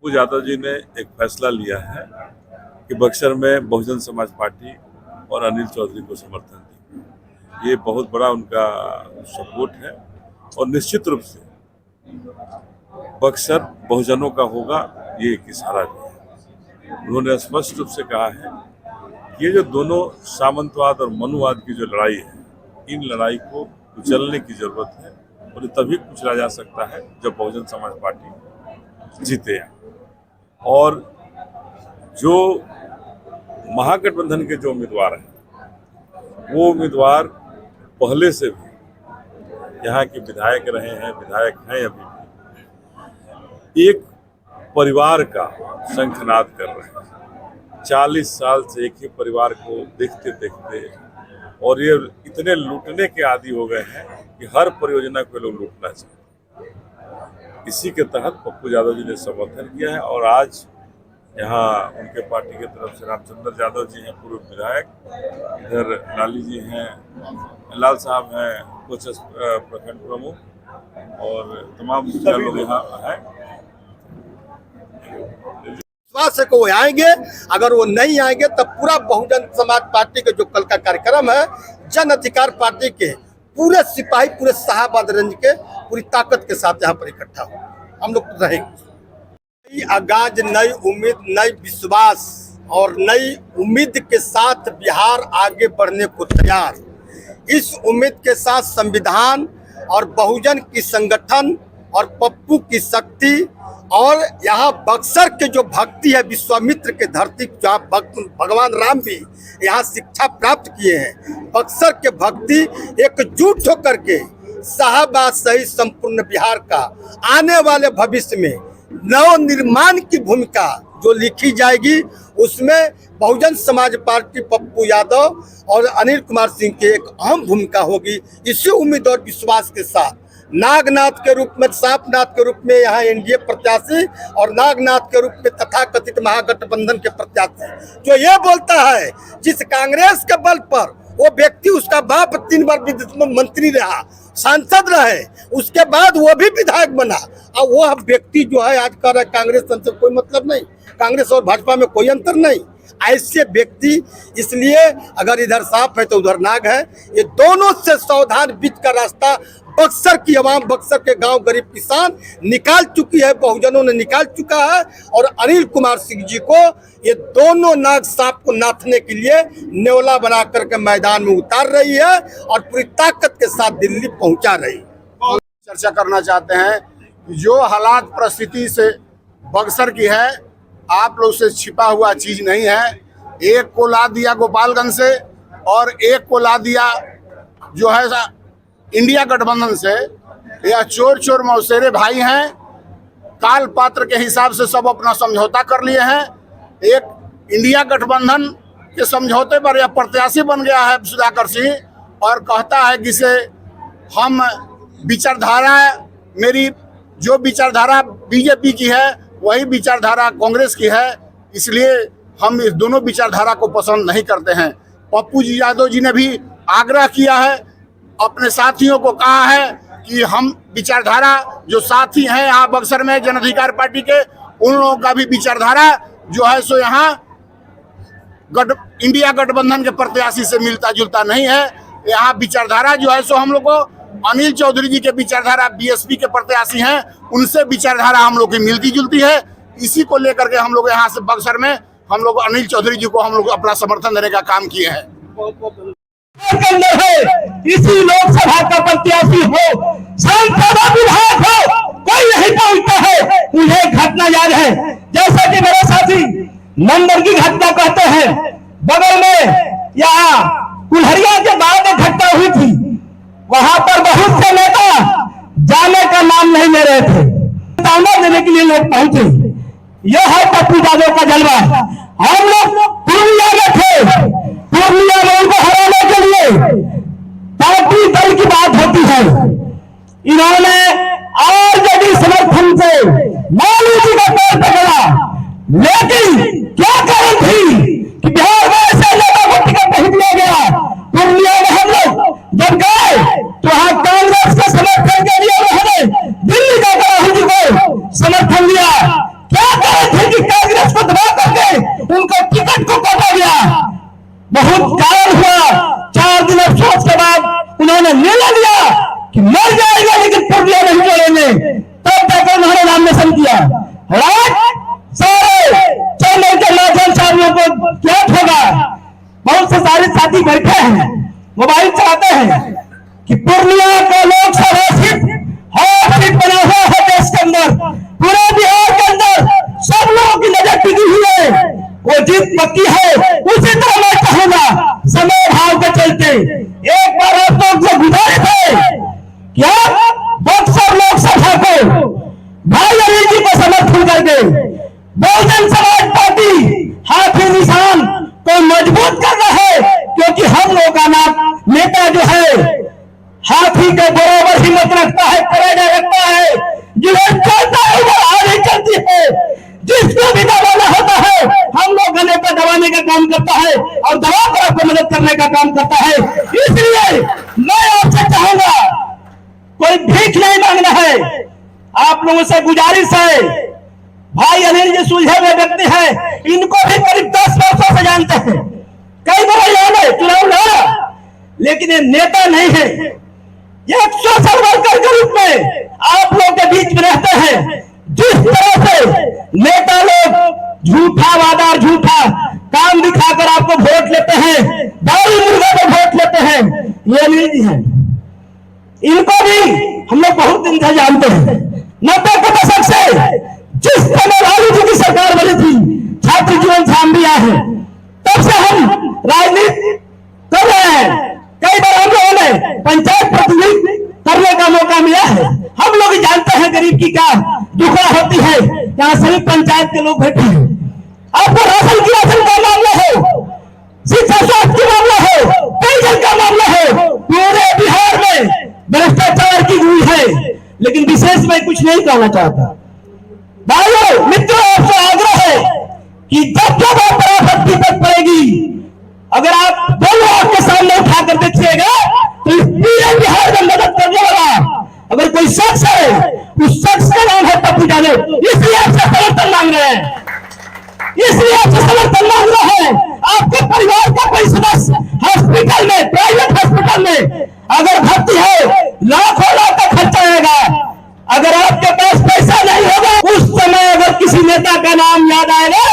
पप्पू यादव जी ने एक फैसला लिया है कि बक्सर में बहुजन समाज पार्टी और अनिल चौधरी को समर्थन देंगे। ये बहुत बड़ा उनका सपोर्ट है और निश्चित रूप से बक्सर बहुजनों का होगा, ये एक इशारा भी है। उन्होंने स्पष्ट रूप से कहा है कि ये जो दोनों सामंतवाद और मनुवाद की जो लड़ाई है, इन लड़ाई को कुचलने की जरूरत है और तभी कुचला जा सकता है जब बहुजन समाज पार्टी जीते। और जो महागठबंधन के जो उम्मीदवार हैं, वो उम्मीदवार पहले से भी यहाँ के विधायक रहे हैं, विधायक हैं अभी भी, एक परिवार का शंखनाद कर रहे हैं। 40 साल से एक ही परिवार को देखते देखते और ये इतने लूटने के आदी हो गए हैं कि हर परियोजना को लोग लूटना चाहते हैं। इसी के तहत पप्पू यादव जी ने समर्थन किया है और आज यहाँ उनके पार्टी की तरफ से रामचंद्र यादव जी हैं, पूर्व विधायक, इधर लाली जी हैं, लाल साहब हैं, कुछ प्रखंड प्रमुख और तमाम लोग यहाँ हैं। विश्वास है कि वो आएंगे। अगर वो नहीं आएंगे तब पूरा बहुजन समाज पार्टी के जो कल का कार्यक्रम है, जन अधिकार पार्टी के पूरे सिपाही, पूरे साहबादरंज के पूरी ताकत के साथ यहाँ पर इकट्ठा हो हम लोग रहेंगे। नई आगाज, नई उम्मीद, नई विश्वास और नई उम्मीद के साथ बिहार आगे बढ़ने को तैयार। इस उम्मीद के साथ संविधान और बहुजन की संगठन और पप्पू की शक्ति और यहाँ बक्सर के जो भक्ति है, विश्वामित्र के धरती, जहाँ भगवान राम भी यहाँ शिक्षा प्राप्त किए हैं। बक्सर के भक्ति एकजुट होकर के शाहबाद सहित संपूर्ण बिहार का आने वाले भविष्य में नव निर्माण की भूमिका जो लिखी जाएगी, उसमें बहुजन समाज पार्टी पप्पू यादव और अनिल कुमार सिंह की एक अहम भूमिका होगी। इसी उम्मीद और विश्वास के साथ नागनाथ के रूप में, सांपनाथ के रूप में यहाँ एनडीए प्रत्याशी और नागनाथ के रूप में तथाकथित महागठबंधन के प्रत्याशी जो ये बोलता है, जिस कांग्रेस के बल पर वो व्यक्ति, उसका बाप 3 बार मंत्री रहा, सांसद रहे, उसके बाद वो भी विधायक बना, और वो व्यक्ति जो है आज कह रहा है कांग्रेस से कोई मतलब नहीं, कांग्रेस और भाजपा में कोई अंतर नहीं। ऐसे व्यक्ति, इसलिए अगर इधर सांप है तो उधर नाग है। ये दोनों से सावधान बीच का रास्ता बक्सर की आवाम, बक्सर के गांव गरीब किसान निकाल चुकी है, बहुजनों ने निकाल चुका है। और अनिल कुमार सिंह जी को ये दोनों नाग सांप को नाथने के लिए नेवला बना करके मैदान में उतार रही है और पूरी ताकत के साथ दिल्ली पहुंचा रही है। चर्चा करना चाहते हैं जो हालात परिस्थिति से बक्सर की है, आप लोग से छिपा हुआ चीज नहीं है। एक को ला दिया गोपालगंज से और एक को ला दिया जो है इंडिया गठबंधन से। यह चोर चोर मौसेरे भाई हैं, काल पात्र के हिसाब से सब अपना समझौता कर लिए हैं। एक इंडिया गठबंधन के समझौते पर यह प्रत्याशी बन गया है सुधाकर सिंह और कहता है कि से हम विचारधारा, मेरी जो विचारधारा बीजेपी की है वही विचारधारा कांग्रेस की है, इसलिए हम इस दोनों विचारधारा को पसंद नहीं करते हैं। पप्पू जी यादव जी ने भी आग्रह किया है, अपने साथियों को कहा है कि हम विचारधारा जो साथी हैं यहाँ बक्सर में जन अधिकार पार्टी के, उन लोगों का भी विचारधारा जो है सो यहाँ इंडिया गठबंधन के प्रत्याशी से मिलता जुलता नहीं है। यहाँ विचारधारा जो है सो हम लोग को अनिल चौधरी जी के विचारधारा बीएसपी के प्रत्याशी हैं, उनसे विचारधारा हम लोग की मिलती जुलती है। इसी को लेकर के हम लोग यहाँ से बक्सर में हम लोग अनिल चौधरी जी को हम लोग अपना समर्थन देने का काम किए हैं। इसी लोकसभा का प्रत्याशी हो, सांसद विधायक हो, कोई नहीं पहुंचता है। मुझे घटना याद है, जैसा कि मेरे साथी नंबर की घटना कहते हैं, बगल में यहाँ कुल्हड़िया के बाद एक घटना हुई थी, वहां पर बहुत से नेता जाने का नाम नहीं ले रहे थे, ताना देने के लिए लोग पहुंचे। यह है पप्पू यादव का जलवा। हम लोग पूर्णिया में थे, पूर्णिया में उनको हराने के लिए पार्टी दल की बात होती है। इन्होंने आरजेडी समर्थन से लालू जी का पैर पकड़ा, लेकिन क्या कारण थी कि बिहार में ऐसे नेता को टिकट नहीं दिया गया। पूर्णिया में हम लोग जब गए तो वहां कांग्रेस के समर्थन के लिए उन्होंने दिल्ली का राहुल जी को समर्थन दिया। क्या कारण साथी बैठे हैं, मोबाइल चलाते हैं कि पूर्णिया का लोकसभा सीट हॉट सीट बना हुआ है देश के अंदर, पूरे बिहार के अंदर सब लोगों की नजर टिकी हुई है, वो जीत पक्की है। उसी तरह मैं चाहूंगा समय भाव के चलते एक बार आप लोग से गुजारिश है कि आप बक्सर लोकसभा को भाई अनिल जी को समर्थन करके बहुजन समाज पार्टी हाथी निशान को मजबूत करना है, क्योंकि हम लोगों का नाम नेता जो है हाथी के बराबर हिम्मत रखता है, करेगा रखता है, जिन्हें चलता है वो आगे चलती है, जिसको भी दबाना होता है हम लोग गले पर दबाने का काम करता है और दबा कर आपको मदद करने का काम करता है। इसलिए मैं आपसे चाहूंगा, कोई भीख नहीं मांगना है, आप लोगों से गुजारिश है। भाई अनिल जी सुलझे हुए व्यक्ति हैं, इनको भी करीब 10 वर्षों से जानते हैं, कई बार चुनाव लड़ा, लेकिन ये नेता नहीं है, ये एक सोशल वर्कर के रूप में आप लोग के बीच में रहते हैं। जिस तरह से नेता लोग झूठा वादा और झूठा काम दिखाकर आपको वोट लेते हैं, दारू मुर्गा को वोट लेते हैं, ये अनिल जी हैं। इनको भी हम लोग बहुत दिन से जानते हैं। 90 के दशक से जिस समय लालू जी की सरकार बनी थी, छात्र जीवन से हम भी आए हैं, तब से हम राजनीति कर रहे हैं। कई बार हम लोगों ने पंचायत प्रतिनिधि करने का मौका मिला है। हम लोग जानते हैं गरीब की क्या दुखड़ा होती है। यहाँ सभी पंचायत के लोग बैठे हैं, आपको राशन का मामला हो, शिक्षा स्वास्थ्य का मामला हो, पेयजल का मामला हो, पूरे बिहार में भ्रष्टाचार की हुई है। लेकिन विशेष में कुछ नहीं कहना चाहता। भाइयों मित्रों, आपसे आग्रह है कि जब जब आप पर विपद पड़ेगी, अगर आप दोनों आपके सामने उठाकर देखिएगा तो इस पूरे बिहार में मदद करने वाला अगर कोई शख्स है, उस शख्स का नाम है पप्पू यादव। इसलिए आपसे समर्थन मांग रहे हैं, इसलिए आपसे समर्थन मांग रहे हैं। आपके परिवार का कोई सदस्य हॉस्पिटल में, प्राइवेट हॉस्पिटल में अगर भर्ती है, लाखों लाख का खर्चा आएगा। अगर आपके पास पैसा नहीं होगा, उस समय अगर किसी नेता का नाम याद आएगा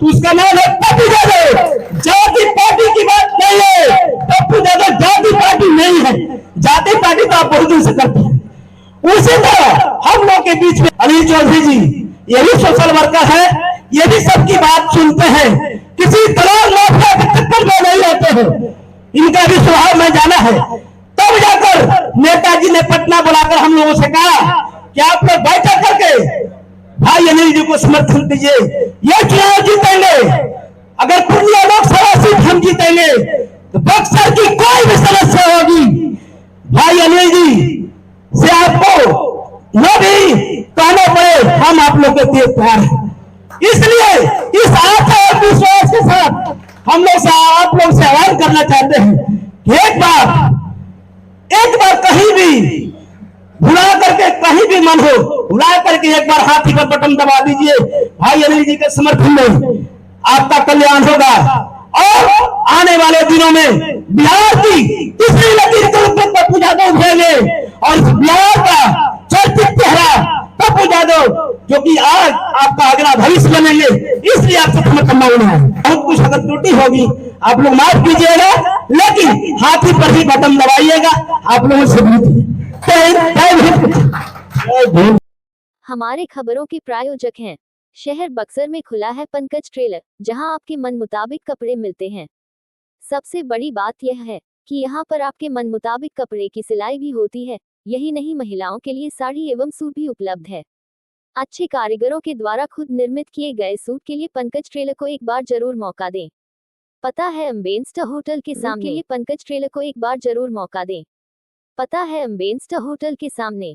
तो उसका नाम है पप्पू यादव। जाति पार्टी की बात नहीं है, पप्पू यादव जाति पार्टी नहीं है, जाति पार्टी तो आप बहुत दिन से करते हैं। उसी तरह हम लोग के बीच में अनिल चौधरी जी, ये भी सोशल वर्कर है, ये भी सबकी बात सुनते हैं, किसी तरह माफिया के चक्कर में नहीं आते हैं, इनका भी स्वभाव में जाना है। तब जाकर नेताजी ने पटना बुलाकर हम लोगों से कहा कि आप लोग बैठक करके भाई अनिल जी को समर्थन दीजिए, ये चुनाव जीतेंगे। अगर पूर्णिया लोकसभा सीट हम जीतेंगे तो बक्सर की कोई भी समस्या होगी, भाई अनिल जी से आपको न भी कहना पड़े, हम आप लोग के लिए तैयार हैं। इसलिए इस आशा और विश्वास के साथ हम लोग से आप लोग से आह्वान करना चाहते हैं कि एक बार कहीं भी भुला करके, कहीं भी मन हो भुला करके एक बार हाथी का बटन दबा दीजिए। भाई अनिल जी के समर्थन में आपका कल्याण होगा और आने वाले दिनों में बिहार की तीसरी लकीर के रूप में पप्पू यादव उभरेंगे और इस बिहार का चर्चित चेहरा पप्पू यादव, जो कि आज आपका अगला भविष्य बनेंगे। इसलिए आपसे समर्थन मांगना है। बहुत कुछ अगर त्रुटि होगी आप लोग माफ कीजिएगा, लेकिन हाथी पर ही बटन दबाइएगा। आप लोगों से हमारे खबरों के प्रायोजक हैं शहर बक्सर में खुला है पंकज ट्रेलर, जहां आपके मन मुताबिक कपड़े मिलते हैं। सबसे बड़ी बात यह है कि यहां पर आपके मन मुताबिक कपड़े की सिलाई भी होती है। यही नहीं, महिलाओं के लिए साड़ी एवं सूट भी उपलब्ध है। अच्छे कारीगरों के द्वारा खुद निर्मित किए गए सूट के लिए पंकज ट्रेलर को एक बार जरूर मौका दें। पता है अम्बेन्स्टर होटल के सामने, पंकज ट्रेलर को एक बार जरूर मौका दें। पता है अम्बेन्स्टर होटल के सामने।